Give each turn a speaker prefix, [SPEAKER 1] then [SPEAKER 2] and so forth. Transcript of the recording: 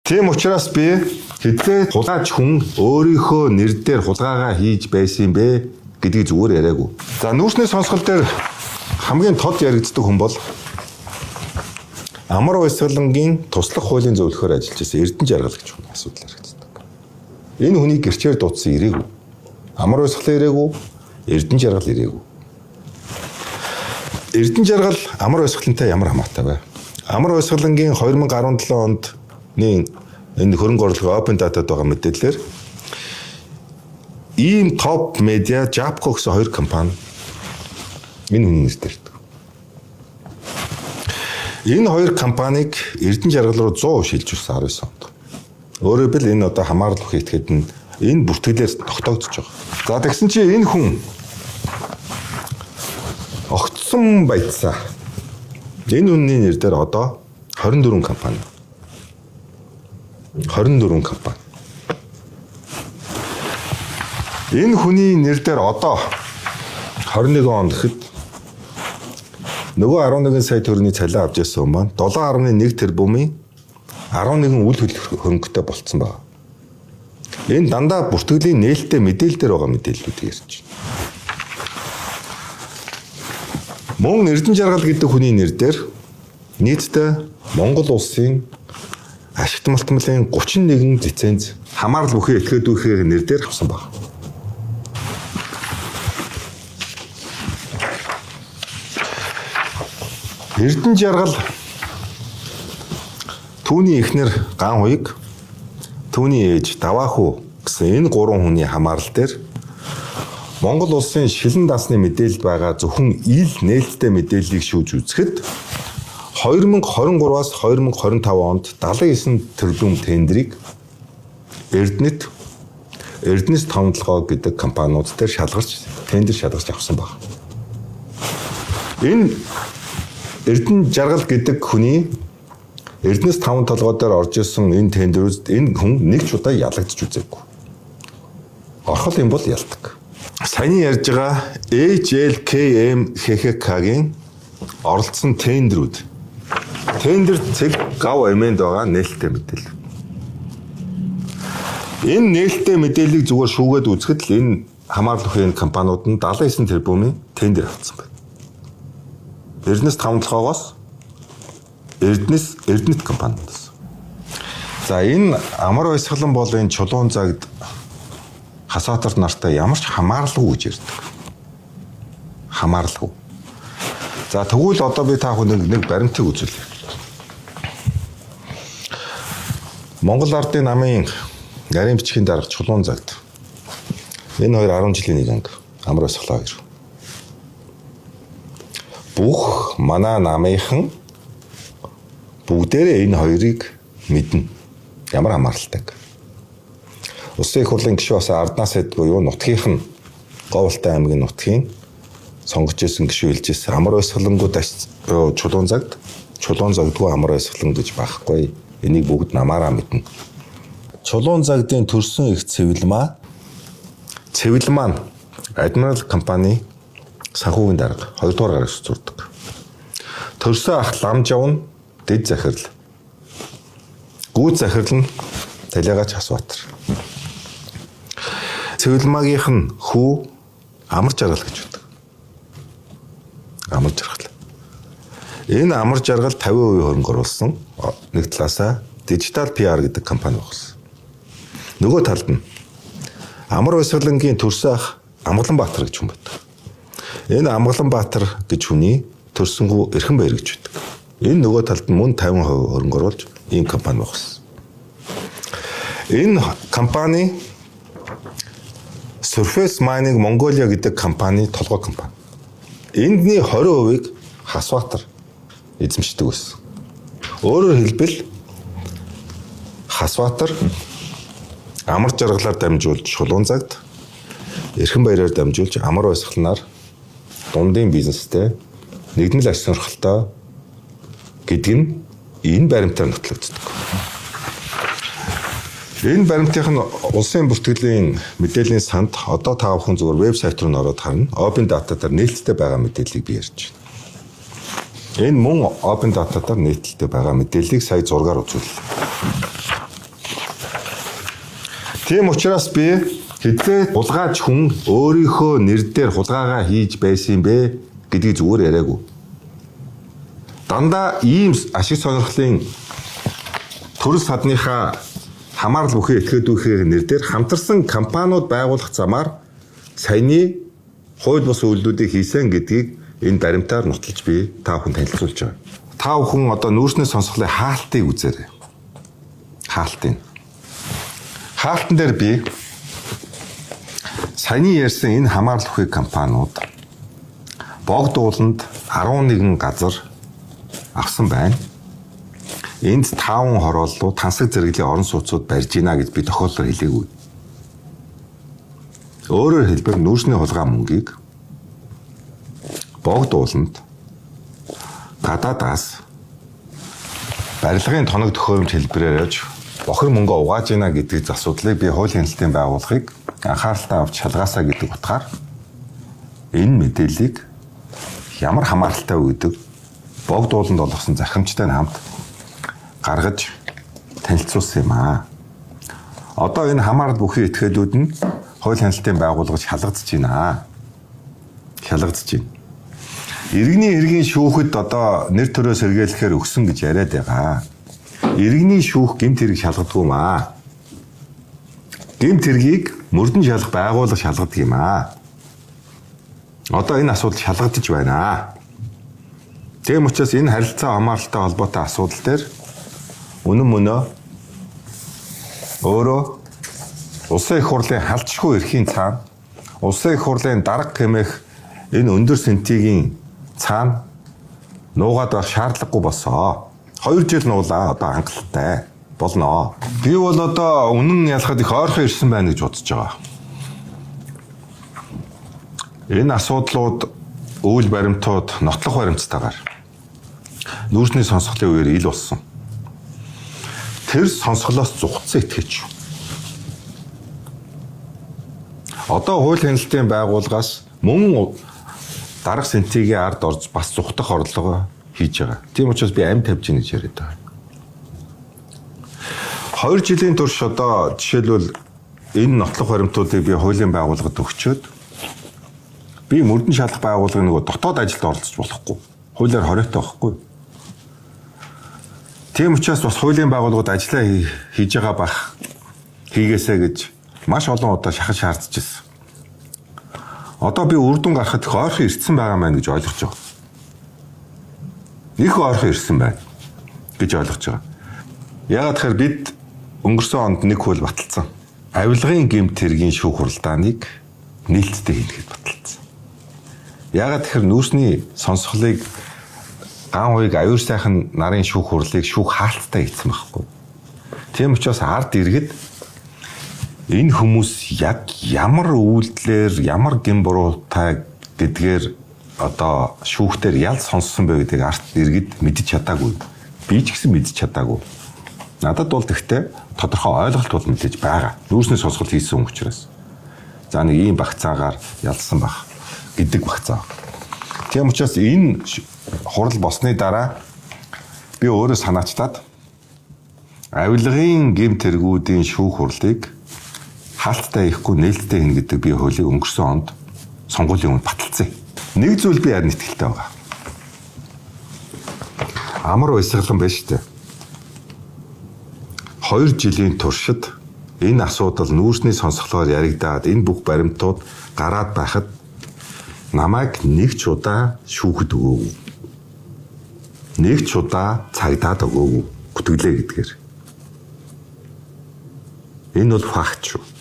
[SPEAKER 1] Тийм учраас би хэдийгээр хулгайч хүн өөрийнхөө нэр дээр хулгайгаа хийж байсан бэ гэдгийг зүгээр яриаггүй. За нүүрсний сонсгол дээр хамгийн тод яригддаг хүн бол Амар Баясгалангийн туслах хуулийн зөвлөхөөр ажиллаж байсан Эрдэнэ Жаргал гэж хүн асуудал яригддаг. Энэ хүний гэрчээр дуудсан ирээгүй. Амар Баясгалан ирээгүй, Эрдэнэ Жаргал ирээгүй. Эрдэнэ Жаргал Амар Баясгалантай ямар хамаатай вэ? Амар Баясгалангийн 2017 онд энэ хөрөнгө оруулалтын Open Data-д байгаа мэдээлэлээр ийм топ медиа Жапко гэсэн хоёр компани энэ хүний нэрээр ирдэг. Энэ хоёр компанийг Эрдэнэ Жаргал руу 100% шилжүүлсэн 19 онд. Өөрөөр хэлбэл энэ одоо хамаарлах этгээд нь энэ бүртгэлээр тогтоогдож байгаа. За тэгсэн чинь энэ хүн огцсон байцаа. Энэ үнний нэр дээр одоо 24 компани. 24 компани. Энэ хүний нэр дээр одоо 21 он гэхэд нөгөө 11 сая төгрөгийн цалин авч ясан маань 7.1 тэрбумын 11 үйл хөрөнгөтэй болцсон байна. Энэ дандаа бүртгэлийн нээлттэй мэдээлэл дээр байгаа мэдээллүүдийг ярьж байна. Мөн Эрдэнэ Жаргал гэдэг хүний нэр дээр нийтдээ Монгол улсын ашигт малтмлын 31 лиценз хамаарал бүхий этгээд бүхий нэр дээр авсан байна. Эрдэнэ Жаргал түүний эхнэр Ган хуйг, түүний ээж Давааху гэсэн энэ гурван хүний хамаарал дээр Монгол улсын шилэн дасны мэдээлэлд байгаа зөвхөн ил нээлттэй мэдээллийг шүүж үзэхэд 2023-аас 2025 онд 79 тэрбум тендерийг Эрдэнэс Тавталгаа гэдэг компаниуд дээр тендер шалгарч авсан байна. Энэ Эрдэнэ Жаргал гэдэг хүний Эрдэнэс Тавталгаа дээр орж исэн энэ тендерүүд энэ хүн нэг ч удаа ялагдж үзээгүй. Орхол юм бол ялдаг. Саяны ярьж байгаа HLKM HHK-гийн оролцсон тендерүүд. Тендер цэг гав эмэнд байгаа нээлттэй мэдээлэл. Энэ нээлттэй мэдээллийг зүгээр шүүгээд үзэхэд л энэ хамаарлах энэ компаниуд нь 79 тэрбумын тендер авсан байна. Эрдэнэс Тавталгаагаас Эрдэнэт компаниудаас. За энэ Амар Баясгалан бол энэ Чулуун загд Хасаатар нартай ямар ч хамааралгүй гэж ярьдаг. Хамааралгүй. За тэгвэл одоо би та бүхэнд нэг баримтыг үзүүлье. Монгол Ардын намын нарийн бичгийн дарга Чулуун загд энэ хоёр 10 жилийн нэг анги Амар Баясгалан хоёр. Бүх манай намынхан бүгдээрээ энэ хоёрыг мэднэ. Ямар хамааралтай. Улсын их хурлын гишүүн бас Арднаас эд буюу нутгийнх нь Говьалтай аймгийн нутгийн сонгож исэн гишүүн хэлжсэн Амар Баясгалангууд Чулуун загдгүй Амар Баясгалан гэж байхгүй. Энийг бүгд намаараа мэднэ. Чулуун загдын төрсөн их цэвэл маань Адмирал компани санхүүгийн дарга 2 дугаар гарагч зурдаг. Төрсөн ах Ламжав нь дэд захирал. Гүйд захирал нь Талигач Хасбаатар. Цэвэлмагийнх нь хүү Амар Жаргал гэж байдаг. Амар Жаргал. Энэ Амар Жаргал 50% хөрөнгө оруулсан нэг талаасаа Digital PR гэдэг компани байгуулсан. Нөгөө талд нь Амар Баясгалангийн төрсөн ах Амгаланбаатар гэж хүн байдаг. Энэ Амгаланбаатар гэж хүний төрсөнгүү Эрхэнбаяр гэж байдаг. Энэ нөгөө талд нь мөн 50% хөрөнгө оруулж ийм компани байгуулсан. Энэ компани Surface Mining Mongolia гэдэг компани толгой компани. Эндний 20%-ийг Хасбаатар эзэмшдэг байсан. Өөрөөр хэлбэл Хасбаатар Амар Жаргалаар дамжуулж Чулуун загд, Эрхэнбаяраар дамжуулж Амар Баясгаланаар дундын бизнестэй нэгдмэл аж сонирхолтой гэдэг нь энэ баримтаар нотлогддог. Энэ баримтынх нь улсын бүртгэлийн мэдээллийн санд одоо та бүхэн зөвхөн вебсайт руу ороод харна. Open Data дээр нээлттэй байгаа мэдээллийг би ярьж байна. Энэ мөн Open Data дээр нээлттэй байгаа мэдээллийг сая зургаар үзүүллээ. Тийм учраас би хэдвээ хулгайч хүн өөрийнхөө нэр дээр хулгайгаа хийж байсан бэ гэдгийг зүгээр яриаггүй. Дандаа ийм ашиг сонирхлын төрөл садныхаа хамаарал бүхий этгээдүүхийн нэр дээр хамтарсан компаниуд байгуулах замаар саяны хууль бус үйлдэлүүдийг хийсэн гэдгийг энэ баримтаар нотолж би та бүхэн танилцуулж байгаа. Та бүхэн одоо нүүрсний сонсголын хаалтыг үзээрэй. Хаалтан дээр би саяны ярьсан энэ хамаарал бүхий компаниуд богд ууланд 11 газар авсан байна. Энд 5 хорооллуу тансаг зэрэглэлийн орон сууцуд барьж гинэ гэж би тохиолдол хэлээгүй. Өөрөөр хэлбэл нүүрсний хулгай мөнгийг богд ууланд гадаадаас барилгын тоног төхөөрөмж хэлбэрээр явж бохир мөнгө угааж гинэ гэдэг асуудлыг би хуулийн хяналтын байгууллагыг анхааралтай авч шалгаасаа гэдэг утгаар энэ мэдээллийг ямар хамааралтай үйдэг богд ууланд олгосон зархимжтай хамт гаргаж танилцуулсан юм аа. Одоо энэ хамаарал бүхий этгээдүүд нь хууль хяналтын байгууллагаж шалгагдаж байна. Иргэний хэргийн шүүхэд одоо нэр төрөө сэргийлэхээр өгсөн гэж яриад байгаа. Иргэний шүүх гэмт хэрэг шалгадаггүй юм аа. Гэмт хэргийг мөрдөн шалгах байгууллага шалгадаг юм аа. Одоо энэ асуудал шалгагдаж байна. Тийм учраас энэ харилцаа хамааралтай холбоотой асуудал дээр үнэн мөнөө өөрөө Улсын их хурлын халдшгүй эрхийн цаана Улсын их хурлын дарга хэмээх энэ өндөр сэнтигийн цаана нуугаад байх шаардлагагүй болсоо. 2 жил нуулаа одоо хангалттай болно. Би бол одоо үнэн ялахад их ойрхон ирсэн байна гэж бодож байгаа. Энэ асуудлууд үйл баримтууд нотлох баримттайгаар нүүрсний сонсголын үеэр ил болсон. Тэр сонсголоос зүгтсэн итгэж. Одоо хууль хяналтын байгууллагаас мөн дарга сэнтигийн ард орж бас зүгтах орлого хийж байгаа. Тийм учраас би амь тавьж ийн гэж яриад байгаа. 2 жилийн турш одоо жишээлбэл энэ нотлох баримтуудыг би хуулийн байгууллагад өгчөөд би мөрдөн шалгах байгууллагын нөгөө дотоод ажилд оролцож болохгүй. Хуулиар хориотой байхгүй. Тийм учраас бас хуулийн байгууллагууд ажиллаа хийж байгаа бах хийгээсэй гэж маш олон удаа шахаж шаардж ирсэн. Одоо би үр дүн гарахад их ойрхон ирсэн байгаа маань гэж ойлгож байгаа. Их ойрхон ирсэн байна гэж ойлгож байгаа. Яагаад тэгэхээр бид өнгөрсөн онд нэг хууль баталсан. Авилгын гэмт хэргийн шүүх хуралдааныг нээлттэй хийгээд баталсан. Яагаад тэгэхээр нүүрсний сонсголыг ган хуйг аюур сайхан нарын шүүх хурлыг шүүх хаалттай хийсэн байхгүй. Тийм учраас ард иргэд энэ хүмүүс яг ямар үйлдэлээр ямар гэм буруутай гэдгээр одоо шүүхтэр ял сонссон бэ гэдгийг ард иргэд мэдэж чадаагүй. Би ч гэсэн мэдэж чадаагүй. Надад бол тэгтээ тодорхой ойлголт бол мэдээж байгаа. Нүүрсний сонсголт хийсэн хүн учраас. За нэг ийм багцаагаар ялсан баг гэдэг багцаа. Тийм учраас энэ хурал босны дараа би өөрөө санаачлаад авилгын гэмт хэрэгүүдийн шүүх хурлыг хаалттай ихгүй нээлттэй хийнэ гэдэг би хуулийг өнгөрсөн онд сонгуулийн өмнө баталсан. Нэг зүйл би харин итгэлтэй байгаа. Амар баясгалан байна шүү дээ. 2 жилийн туршид энэ асуудал нүүрсний сонсголоор яригдаад энэ бүх баримтууд гараад байхад намайг нэг ч удаа шүүхэд өгөөгүй. Нэг ч удаа цагдаад өгөөгүй. Гүтгэлээ гэдгээр. Энэ бол факт шүү.